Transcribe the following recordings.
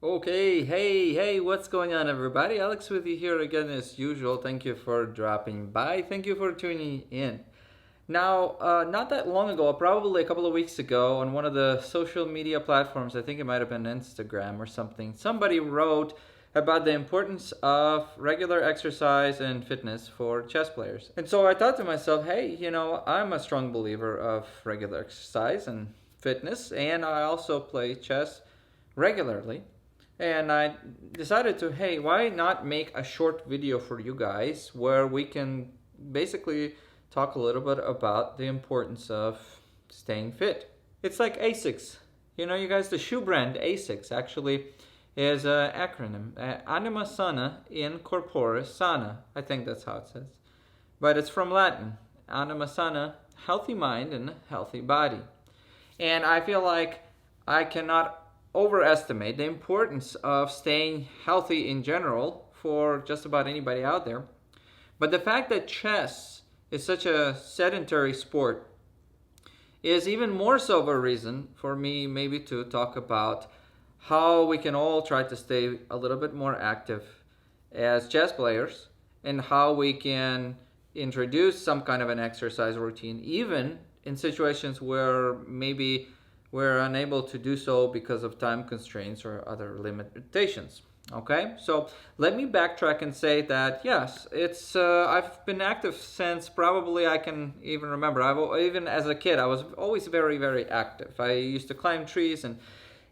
Okay, hey, what's going on, everybody? Alex with you here again as usual. Thank you for dropping by. Thank you for tuning in. Now, not that long ago, probably a couple of weeks ago, on one of the social media platforms, I think it might have been Instagram or something, somebody wrote about the importance of regular exercise and fitness for chess players. And so I thought to myself, hey, I'm a strong believer of regular exercise and fitness, and I also play chess regularly. And I decided to, hey, why not make a short video for you guys where we can basically talk a little bit about the importance of staying fit. It's like ASICS. You know, you guys, the shoe brand ASICS actually is an acronym. Anima sana in corpore sana. I think that's how it says. But it's from Latin. Anima sana, healthy mind and healthy body. And I feel like I cannot overestimate the importance of staying healthy in general for just about anybody out there. But the fact that chess is such a sedentary sport is even more so of a reason for me maybe to talk about how we can all try to stay a little bit more active as chess players and how we can introduce some kind of an exercise routine even in situations where maybe we're unable to do so because of time constraints or other limitations. Okay, so let me backtrack and say that yes, it's I've been active since probably I can even remember. Even as a kid, I was always very active. I used to climb trees and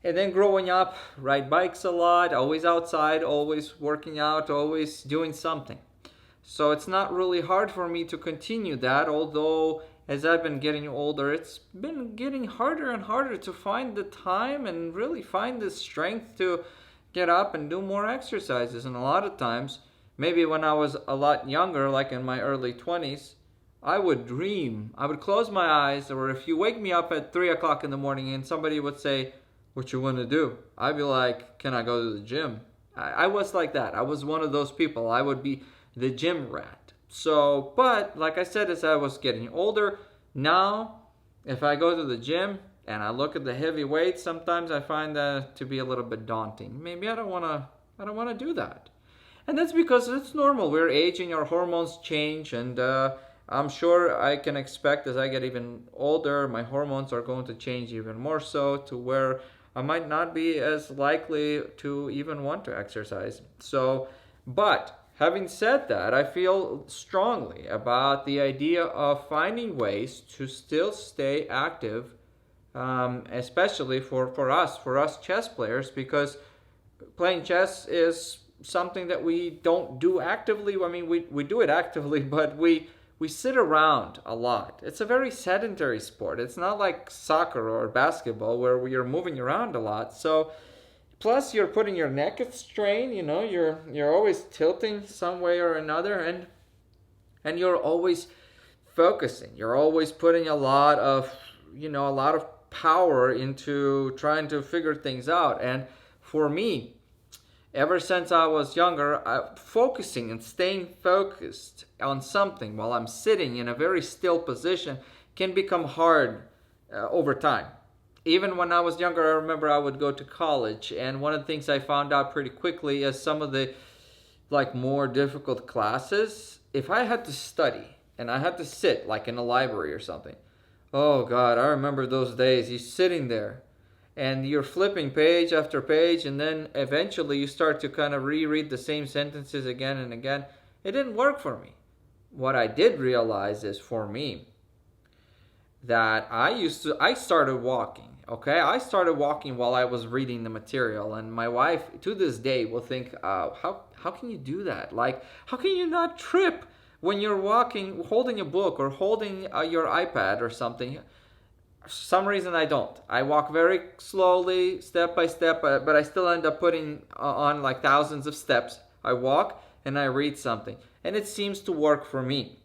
then growing up, ride bikes a lot, always outside, always working out, always doing something. So it's not really hard for me to continue that, although as I've been getting older, it's been getting harder and harder to find the time and really find the strength to get up and do more exercises. And a lot of times, maybe when I was a lot younger, like in my early 20s, I would dream. I would close my eyes, or if you wake me up at 3 o'clock in the morning and somebody would say, "What you want to do?" I'd be like, "Can I go to the gym?" I was like that. I was one of those people. I would be the gym rat. So, but like I said, as I was getting older, now if I go to the gym and I look at the heavy weights, sometimes I find that to be a little bit daunting. Maybe I don't want to do that. And that's because it's normal. We're aging, our hormones change, and I'm sure I can expect as I get even older, my hormones are going to change even more so to where I might not be as likely to even want to exercise. So, but having said that, I feel strongly about the idea of finding ways to still stay active, especially for us chess players, because playing chess is something that we don't do actively. I mean, we do it actively, but we sit around a lot. It's a very sedentary sport. It's not like soccer or basketball where we are moving around a lot. So plus you're putting your neck at strain, you're always tilting some way or another, and you're always focusing. You're always putting a lot of power into trying to figure things out. And for me, ever since I was younger, focusing and staying focused on something while I'm sitting in a very still position can become hard over time. Even when I was younger, I remember I would go to college, and one of the things I found out pretty quickly is some of the like more difficult classes, if I had to study and I had to sit like in a library or something, oh God, I remember those days. You're sitting there and you're flipping page after page, and then eventually you start to kind of reread the same sentences again and again. It didn't work for me. What I did realize is for me that I started walking. Okay, I started walking while I was reading the material, and my wife to this day will think, how can you do that? Like, how can you not trip when you're walking, holding a book or holding your iPad or something? For some reason I don't. I walk very slowly, step by step, but I still end up putting on like thousands of steps. I walk and I read something, and it seems to work for me.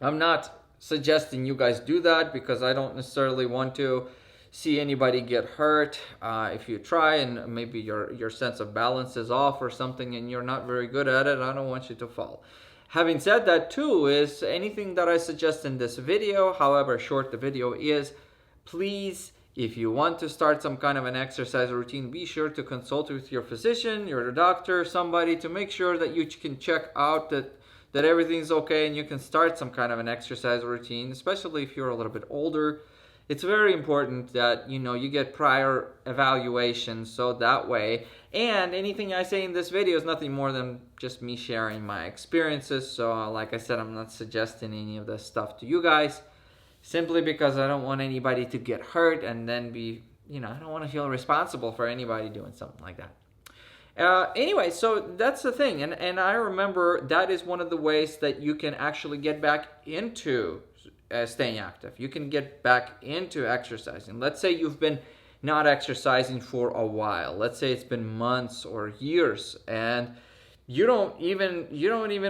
I'm not suggesting you guys do that because I don't necessarily want to see anybody get hurt. If you try and maybe your sense of balance is off or something and you're not very good at it, I don't want you to fall. Having said that too, is anything that I suggest in this video, however short the video is, please, If you want to start some kind of an exercise routine, be sure to consult with your physician, your doctor, somebody, to make sure that you can check out that everything's okay and you can start some kind of an exercise routine, especially if you're a little bit older. It's very important that you get prior evaluation, so that way, and anything I say in this video is nothing more than just me sharing my experiences. So like I said, I'm not suggesting any of this stuff to you guys, simply because I don't want anybody to get hurt and then I don't want to feel responsible for anybody doing something like that. Anyway, so that's the thing, and I remember that is one of the ways that you can actually get back into staying active. You can get back into exercising. Let's say you've been not exercising for a while. Let's say it's been months or years, and you don't even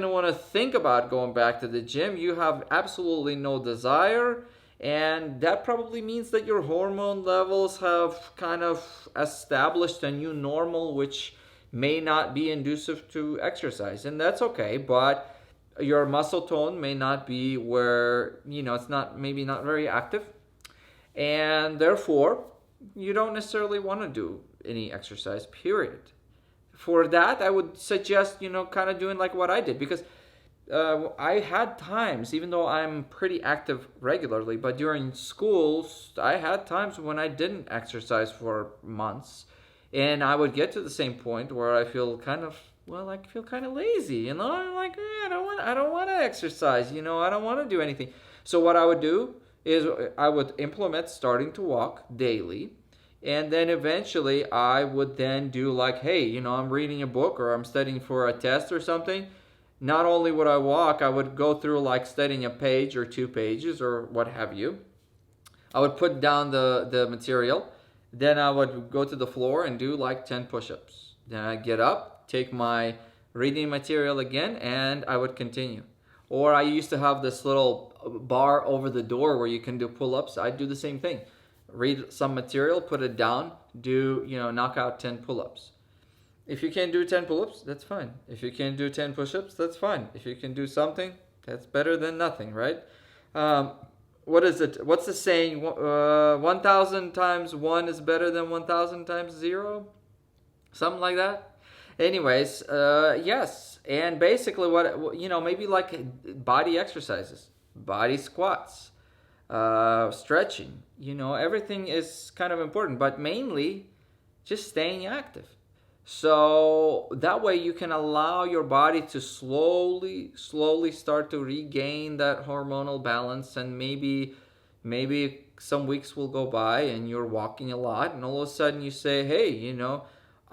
want to think about going back to the gym. You have absolutely no desire, and that probably means that your hormone levels have kind of established a new normal, which may not be inducive to exercise, and that's okay. But your muscle tone may not be where it's maybe not very active, and therefore you don't necessarily want to do any exercise, period. For that, I would suggest kind of doing like what I did, because I had times, even though I'm pretty active regularly, but during schools I had times when I didn't exercise for months, and I would get to the same point where I feel kind of lazy, I'm like, I don't want to exercise, I don't want to do anything. So what I would do is I would implement starting to walk daily, and then eventually I would then do like, hey, I'm reading a book or I'm studying for a test or something. Not only would I walk, I would go through like studying a page or 2 pages or what have you. I would put down the material, then I would go to the floor and do like 10 push-ups. Then I'd get up, take my reading material again, and I would continue. Or I used to have this little bar over the door where you can do pull-ups. I'd do the same thing. Read some material, put it down, knock out 10 pull-ups. If you can't do 10 pull-ups, that's fine. If you can't do 10 push-ups, that's fine. If you can do something, that's better than nothing, right? What is it? What's the saying? 1,000 times 1 is better than 1,000 times 0? Something like that. Anyways, yes. And basically maybe like body exercises, body squats, stretching, everything is kind of important, but mainly just staying active. So that way you can allow your body to slowly start to regain that hormonal balance, and maybe some weeks will go by and you're walking a lot, and all of a sudden you say, hey,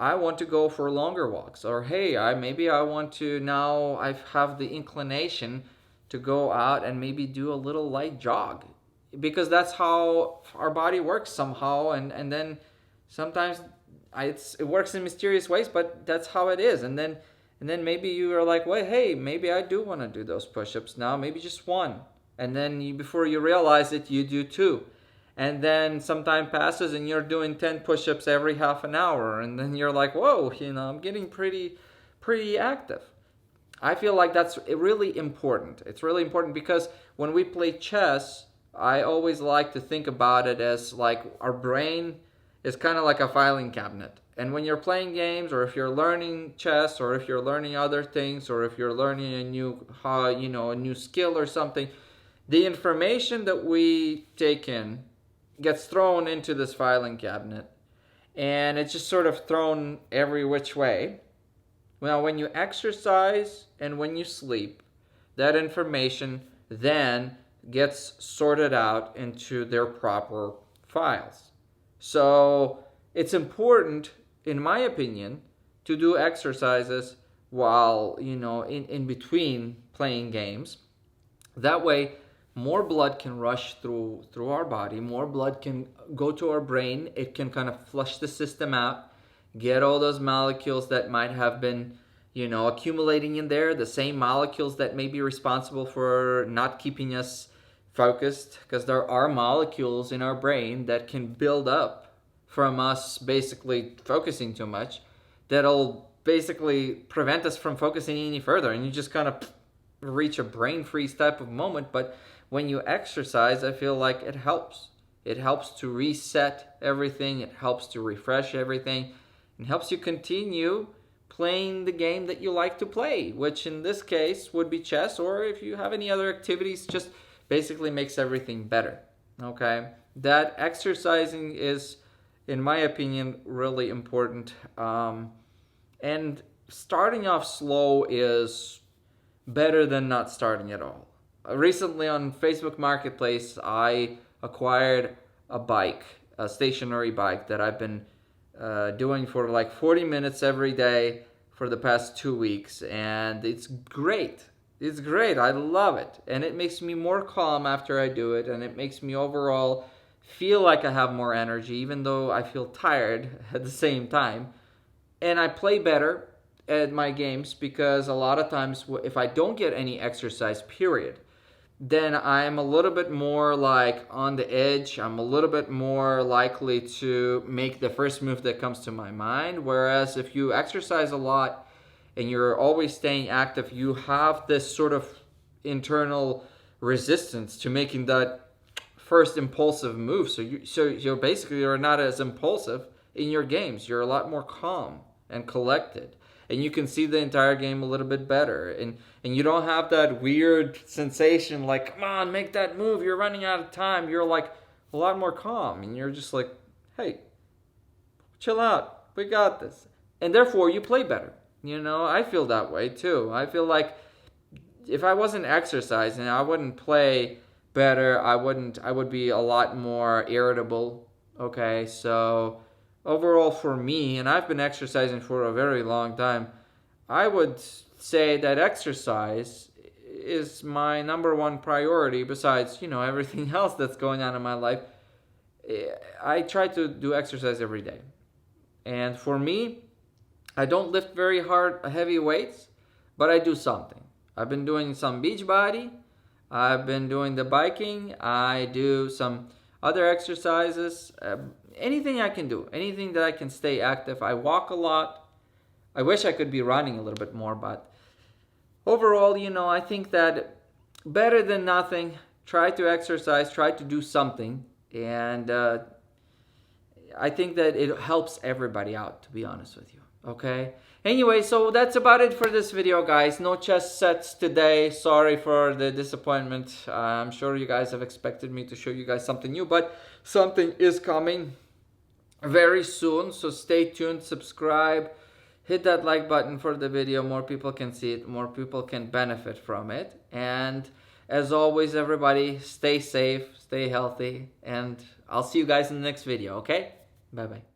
I want to go for longer walks, or hey, I want to, now I have the inclination to go out and maybe do a little light jog, because that's how our body works somehow, and then sometimes it works in mysterious ways, but that's how it is. And then maybe you are like, well, hey, maybe I do want to do those push-ups now, maybe just 1, and then before you realize it, you do 2. And then some time passes and you're doing 10 push-ups every half an hour. And then you're like, whoa, I'm getting pretty active. I feel like that's really important. It's really important because when we play chess, I always like to think about it as like our brain is kind of like a filing cabinet. And when you're playing games, or if you're learning chess, or if you're learning other things, or if you're learning a new skill or something, the information that we take in gets thrown into this filing cabinet, and it's just sort of thrown every which way. Well, when you exercise and when you sleep, that information then gets sorted out into their proper files. So it's important, in my opinion, to do exercises while, in between playing games. That way, more blood can rush through our body, more blood can go to our brain, it can kind of flush the system out, get all those molecules that might have been, accumulating in there, the same molecules that may be responsible for not keeping us focused, because there are molecules in our brain that can build up from us basically focusing too much, that'll basically prevent us from focusing any further, and you just kind of reach a brain freeze type of moment. But when you exercise, I feel like it helps. It helps to reset everything. It helps to refresh everything. It helps you continue playing the game that you like to play, which in this case would be chess, or if you have any other activities, just basically makes everything better. Okay? That exercising is, in my opinion, really important. And starting off slow is better than not starting at all. Recently on Facebook Marketplace, I acquired a bike, a stationary bike that I've been doing for like 40 minutes every day for the past 2 weeks, and it's great. It's great. I love it, and it makes me more calm after I do it, and it makes me overall feel like I have more energy, even though I feel tired at the same time. And I play better at my games because a lot of times if I don't get any exercise, period, then I'm a little bit more like on the edge. I'm a little bit more likely to make the first move that comes to my mind. Whereas if you exercise a lot and you're always staying active, you have this sort of internal resistance to making that first impulsive move. So you're not as impulsive in your games. You're a lot more calm and collected, and you can see the entire game a little bit better, and you don't have that weird sensation like, come on, make that move, you're running out of time. You're like a lot more calm, and you're just like, hey, chill out, we got this. And therefore you play better. I feel that way too. I feel like if I wasn't exercising, I wouldn't play better. I would be a lot more irritable. Okay, so overall for me, and I've been exercising for a very long time, I would say that exercise is my number one priority besides, everything else that's going on in my life. I try to do exercise every day. And for me, I don't lift very heavy weights, but I do something. I've been doing some beach body. I've been doing the biking. I do some other exercises. Anything I can do, anything that I can stay active. I walk a lot. I wish I could be running a little bit more, but overall, I think that better than nothing, try to exercise, try to do something, and I think that it helps everybody out, to be honest with you, okay? Anyway, so that's about it for this video, guys. No chess sets today. Sorry for the disappointment. I'm sure you guys have expected me to show you guys something new, but something is coming very soon, so stay tuned, subscribe, hit that like button for the video. More people can see it, more people can benefit from it. And as always, everybody, stay safe, stay healthy, and I'll see you guys in the next video, okay? Bye-bye.